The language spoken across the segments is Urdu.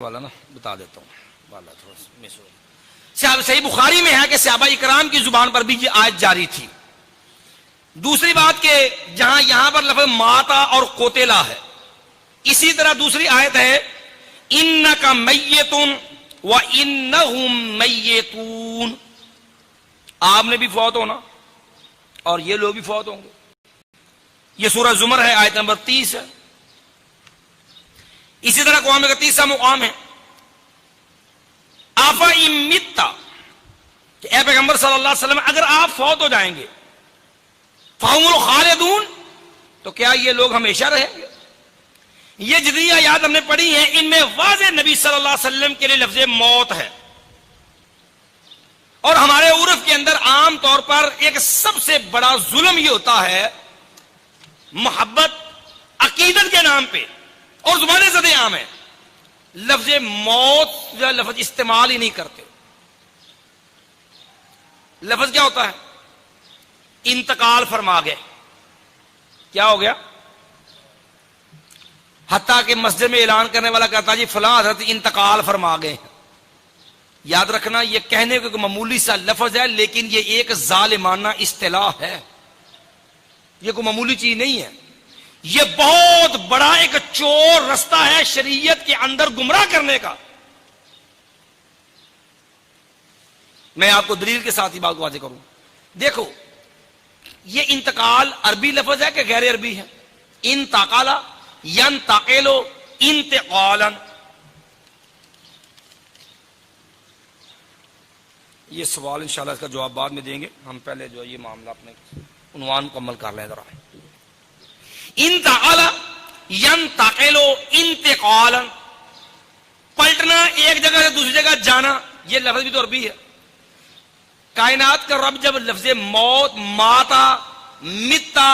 والا نا بتا دیتا ہوں والا تھوڑا سا صحیح بخاری میں ہے کہ صحابہ اکرام کی زبان پر بھی یہ آیت جاری تھی. دوسری بات کہ جہاں یہاں پر لفظ ماتا اور قتلا ہے، اسی طرح دوسری آیت ہے انک میت وانہم میتون، آپ نے بھی فوت ہونا اور یہ لوگ بھی فوت ہوں گے. یہ سورہ زمر ہے، آیت نمبر 30 ہے. اسی طرح قرآن کا تیسرا مقام ہے آفا امتا، کہ اے پیغمبر صلی اللہ علیہ وسلم اگر آپ فوت ہو جائیں گے فہم الخالدون، تو کیا یہ لوگ ہمیشہ رہیں گے؟ یہ جتنی آیات ہم نے پڑھی ہیں ان میں واضح نبی صلی اللہ علیہ وسلم کے لیے لفظ موت ہے. اور ہمارے عرف کے اندر عام طور پر ایک سب سے بڑا ظلم یہ ہوتا ہے محبت عقیدت کے نام پہ اور زبان زد عام ہے، لفظ موت یا لفظ استعمال ہی نہیں کرتے. لفظ کیا ہوتا ہے؟ انتقال فرما گئے. کیا ہو گیا؟ حتیٰ کہ مسجد میں اعلان کرنے والا کہتا جی فلاں حضرت انتقال فرما گئے. یاد رکھنا یہ کہنے کو معمولی سا لفظ ہے، لیکن یہ ایک ظالمانہ اصطلاح ہے، یہ کوئی معمولی چیز نہیں ہے. یہ بہت بڑا ایک چور رستہ ہے شریعت کے اندر گمراہ کرنے کا. میں آپ کو دلیل کے ساتھ ہی بات واضح کروں. دیکھو یہ انتقال عربی لفظ ہے کہ غیر عربی ہے؟ انتقالا ینتقلو انتقالا. یہ سوال انشاءاللہ اس کا جواب بعد میں دیں گے، ہم پہلے جو یہ معاملہ اپنے عنوان مکمل کر لیں ذرا. انتقالا ینتقلو انتقالا، پلٹنا، ایک جگہ سے دوسری جگہ جانا، یہ لفظ بھی تو عربی ہے. کائنات کا رب جب لفظ موت، ماتا، متا،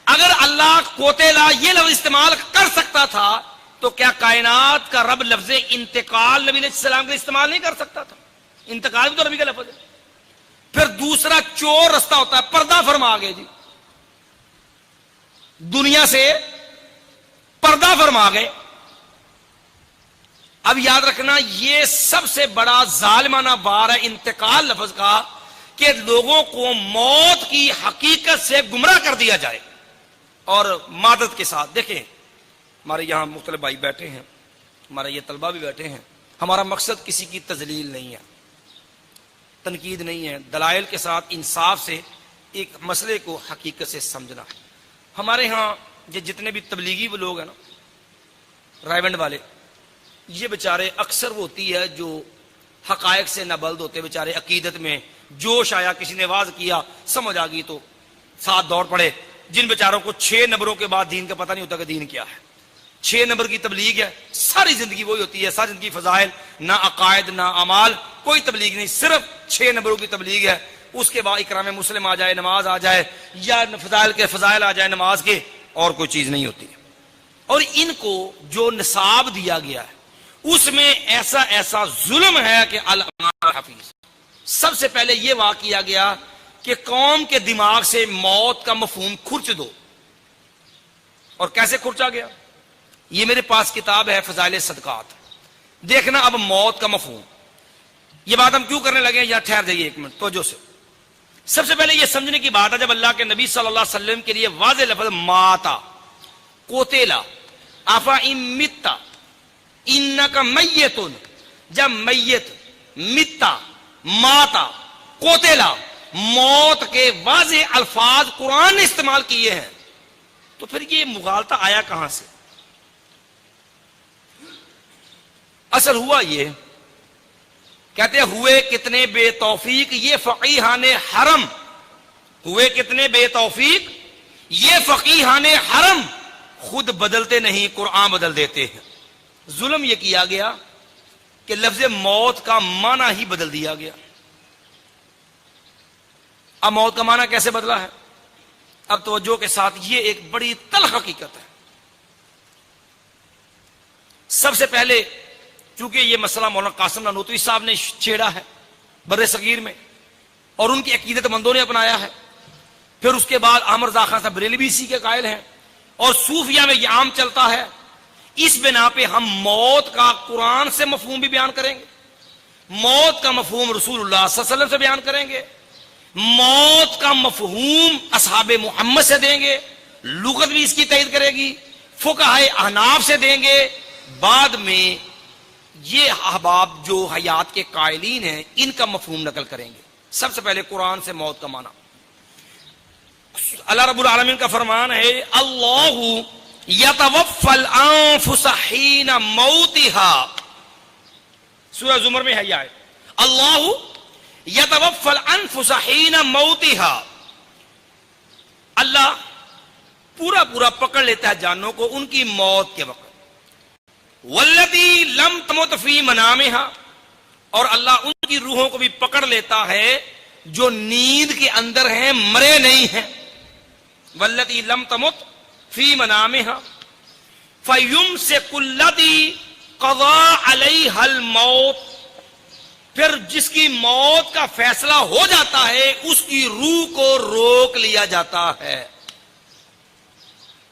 اگر اللہ قتلا یہ لفظ استعمال کر سکتا تھا تو کیا کائنات کا رب لفظ انتقال نبی علیہ السلام کا استعمال نہیں کر سکتا تھا؟ انتقال بھی تو عربی کا لفظ ہے. پھر دوسرا چور رستہ ہوتا ہے پردہ فرما گئے. جی دنیا سے پردہ فرما گئے. اب یاد رکھنا یہ سب سے بڑا ظالمانہ بار ہے انتقال لفظ کا، کہ لوگوں کو موت کی حقیقت سے گمراہ کر دیا جائے. اور مادت کے ساتھ دیکھیں، ہمارے یہاں مختلف بھائی بیٹھے ہیں، ہمارے یہ طلبہ بھی بیٹھے ہیں. ہمارا مقصد کسی کی تذلیل نہیں ہے، تنقید نہیں ہے، دلائل کے ساتھ انصاف سے ایک مسئلے کو حقیقت سے سمجھنا ہے. ہمارے ہاں یہ جتنے بھی تبلیغی وہ لوگ ہیں نا، رائیونڈ والے، یہ بیچارے اکثر وہ ہوتی ہے جو حقائق سے نابلد ہوتے، بیچارے عقیدت میں جوش آیا، کسی نے واز کیا، سمجھ آ گئی تو ساتھ دوڑ پڑے. جن بیچاروں کو 6 نمبروں کے بعد دین کا پتہ نہیں ہوتا کہ دین کیا ہے. 6 نمبر کی تبلیغ ہے، ساری زندگی وہی ہوتی ہے، ساری زندگی فضائل، نہ عقائد نہ اعمال، کوئی تبلیغ نہیں، صرف 6 نمبروں کی تبلیغ ہے. اس کے بعد اکرام مسلم آ جائے، نماز آ جائے، یا فضائل کے فضائل آ جائے نماز کے، اور کوئی چیز نہیں ہوتی. اور ان کو جو نصاب دیا گیا ہے اس میں ایسا ایسا ظلم ہے کہ الامام حفیظ. سب سے پہلے یہ واقعہ کیا گیا کہ قوم کے دماغ سے موت کا مفہوم کھرچ دو. اور کیسے کھرچا گیا؟ یہ میرے پاس کتاب ہے فضائل صدقات. دیکھنا اب موت کا مفہوم. یہ بات ہم کیوں کرنے لگے؟ یا ٹھہر جائیے ایک منٹ توجہ سے. سب سے پہلے یہ سمجھنے کی بات ہے جب اللہ کے نبی صلی اللہ علیہ وسلم کے لیے واضح لفظ ماتا، قتلا، آفا امتا، انکا میتون، جب میت، متا، ماتا، قتلا، موت کے واضح الفاظ قرآن نے استعمال کیے ہیں، تو پھر یہ مغالطہ آیا کہاں سے؟ اصل ہوا یہ، کہتے ہیں ہوئے کتنے بے توفیق یہ فقیہان حرم، ہوئے کتنے بے توفیق یہ فقیہان حرم، خود بدلتے نہیں قرآن بدل دیتے ہیں. ظلم یہ کیا گیا کہ لفظ موت کا معنی ہی بدل دیا گیا. اب موت کا معنی کیسے بدلا ہے؟ اب توجہ کے ساتھ، یہ ایک بڑی تلخ حقیقت ہے. سب سے پہلے چونکہ یہ مسئلہ مولانا قاسم نانوتوی صاحب نے چھیڑا ہے بر صغیر میں، اور ان کی عقیدت مندوں نے اپنایا ہے. پھر اس کے بعد احمد رضا خان صاحب بریلوی اسی کے قائل ہیں، اور صوفیہ میں یہ عام چلتا ہے. اس بنا پہ ہم موت کا قرآن سے مفہوم بھی بیان کریں گے، موت کا مفہوم رسول اللہ صلی اللہ علیہ وسلم سے بیان کریں گے، موت کا مفہوم اصحاب محمد سے دیں گے، لغت بھی اس کی تائید کرے گی، فقہائے احناف سے دیں گے، بعد میں یہ احباب جو حیات کے قائلین ہیں ان کا مفہوم نقل کریں گے۔ سب سے پہلے قرآن سے موت کا معنی، اللہ رب العالمین کا فرمان ہے اللہ یتوفی الانفس حین موتها، سورہ زمر میں ہے یہ آیت، اللہ یتوفی الانفس حین موتها، اللہ پورا پورا پکڑ لیتا ہے جانوں کو ان کی موت کے وقت، والذی لم تمت فی منامہا، اور اللہ ان کی روحوں کو بھی پکڑ لیتا ہے جو نیند کے اندر ہیں، مرے نہیں ہیں، والذی لم تمت فی منامہا فیمسک الذی قضا علیہا الموت، پھر جس کی موت کا فیصلہ ہو جاتا ہے اس کی روح کو روک لیا جاتا ہے۔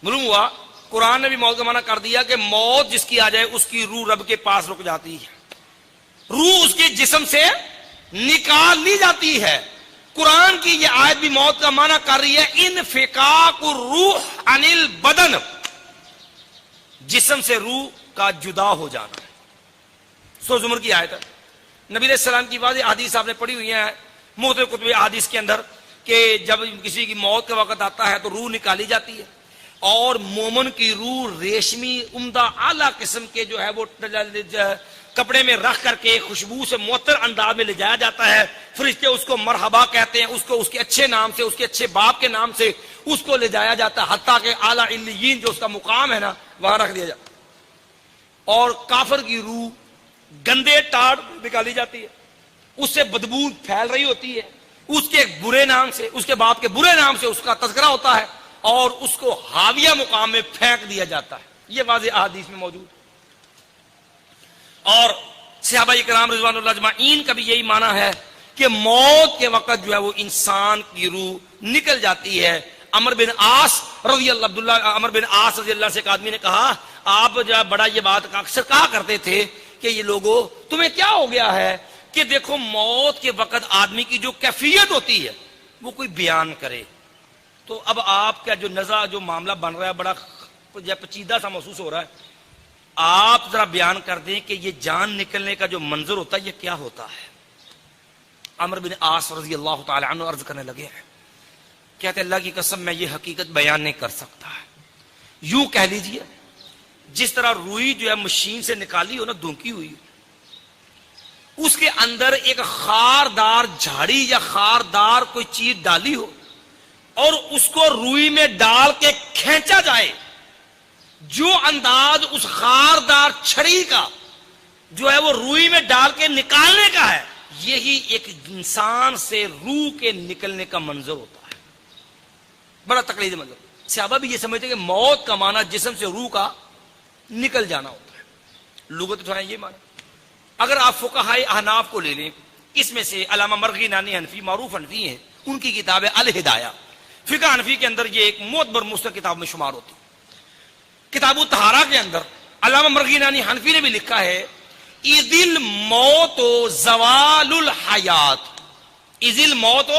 معلوم ہوا قرآن نے بھی موت کا معنی کر دیا کہ موت جس کی آ جائے اس کی روح رب کے پاس رک جاتی ہے، روح اس کے جسم سے نکال لی جاتی ہے۔ قرآن کی یہ آیت بھی موت کا معنی کر رہی ہے انفکاک الروح عن البدن، جسم سے روح کا جدا ہو جانا۔ سورہ زمر کی آیت ہے، نبی علیہ السلام کی واضح حدیث آپ نے پڑھی ہوئی ہے مختلف کتب حدیث کے اندر کہ جب کسی کی موت کا وقت آتا ہے تو روح نکالی جاتی ہے، اور مومن کی روح ریشمی عمدہ اعلیٰ قسم کے جو ہے وہ کپڑے میں رکھ کر کے خوشبو سے معطر انداز میں لے جایا جاتا ہے، فرشتے اس کو مرحبا کہتے ہیں، اس کو اس کے اچھے نام سے، اس کے اچھے باپ کے نام سے اس کو لے جایا جاتا ہے، حتیٰ کہ اعلیٰ علیین جو اس کا مقام ہے نا وہاں رکھ دیا جاتا ہے، اور کافر کی روح گندے ٹاڑ نکالی جاتی ہے، اس سے بدبو پھیل رہی ہوتی ہے، اس کے برے نام سے، اس کے باپ کے برے نام سے اس کا تذکرہ ہوتا ہے، اور اس کو حاویہ مقام میں پھینک دیا جاتا ہے۔ یہ واضح احادیث میں موجود ہے، اور صحابہ کرام رضوان اللہ اجمعین کا بھی یہی معنی ہے کہ موت کے وقت جو ہے وہ انسان کی روح نکل جاتی ہے۔ عمر بن عاص رضی اللہ سے ایک آدمی نے کہا، آپ جو بڑا یہ بات اکثر کہا کرتے تھے کہ یہ لوگوں تمہیں کیا ہو گیا ہے کہ دیکھو موت کے وقت آدمی کی جو کیفیت ہوتی ہے وہ کوئی بیان کرے، تو اب آپ کا جو نظر جو معاملہ بن رہا ہے بڑا پیچیدہ سا محسوس ہو رہا ہے، آپ ذرا بیان کر دیں کہ یہ جان نکلنے کا جو منظر ہوتا ہے یہ کیا ہوتا ہے۔ عمر بن عاص رضی اللہ تعالی عنہ عرض کرنے لگے ہیں، کہتے اللہ کی قسم میں یہ حقیقت بیان نہیں کر سکتا ہے، یوں کہہ لیجئے جس طرح روئی جو ہے مشین سے نکالی ہو نا، دھونکی ہوئی، اس کے اندر ایک خاردار جھاڑی یا خاردار کوئی چیز ڈالی ہو اور اس کو روئی میں ڈال کے کھینچا جائے، جو انداز اس خاردار چھڑی کا جو ہے وہ روئی میں ڈال کے نکالنے کا ہے، یہی ایک انسان سے روح کے نکلنے کا منظر ہوتا ہے، بڑا تقلیدی منظر۔ صحابہ بھی یہ سمجھتے کہ موت کا معنی جسم سے روح کا نکل جانا ہوتا ہے، لغت اٹھائیں یہ معنی۔ اگر آپ فقہائے احناف کو لے لیں، اس میں سے علامہ مرغی نانی حنفی معروف حنفی ہیں، ان کی کتاب ہے الہدایہ، فقہ حنفی کے اندر یہ ایک معتبر مستقل کتاب میں شمار ہوتی ہے۔ کتاب الطہارہ کے اندر علامہ مرغی نانی حنفی نے بھی لکھا ہے اذ الموت زوال الحیات، اذ الموت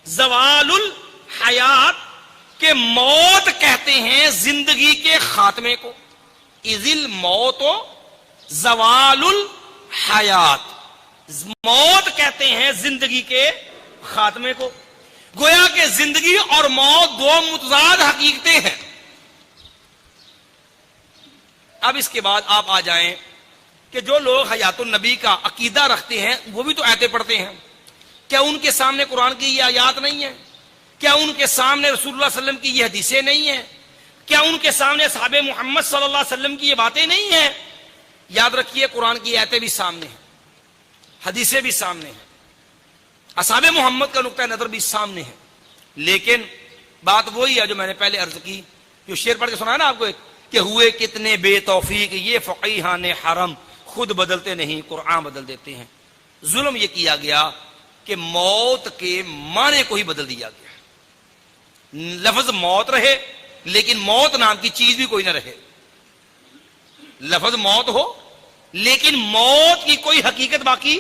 زوال الحیات، کہ موت کہتے ہیں زندگی کے خاتمے کو، اذ الموت زوال الحیات، موت کہتے ہیں زندگی کے خاتمے کو، گویا کہ زندگی اور موت دو متضاد حقیقتیں ہیں۔ اب اس کے بعد آپ آ جائیں کہ جو لوگ حیات النبی کا عقیدہ رکھتے ہیں وہ بھی تو آیتیں پڑھتے ہیں، کیا ان کے سامنے قرآن کی یہ آیات نہیں ہیں؟ کیا ان کے سامنے رسول اللہ صلی اللہ علیہ وسلم کی یہ حدیثیں نہیں ہیں؟ کیا ان کے سامنے اصحاب محمد صلی اللہ علیہ وسلم کی یہ باتیں نہیں ہیں؟ یاد رکھیے قرآن کی آیتیں بھی سامنے ہیں، حدیثیں بھی سامنے ہیں، اصحاب محمد کا نقطہ نظر بھی سامنے ہے، لیکن بات وہی ہے جو میں نے پہلے عرض کی، جو شعر پڑھ کے سنا ہے نا آپ کو کہ ہوئے کتنے بے توفیق یہ فقیہان حرم، خود بدلتے نہیں قرآن بدل دیتے ہیں۔ ظلم یہ کیا گیا کہ موت کے معنی کو ہی بدل دیا گیا، لفظ موت رہے لیکن موت نام کی چیز بھی کوئی نہ رہے۔ لفظ موت ہو لیکن موت کی کوئی حقیقت باقی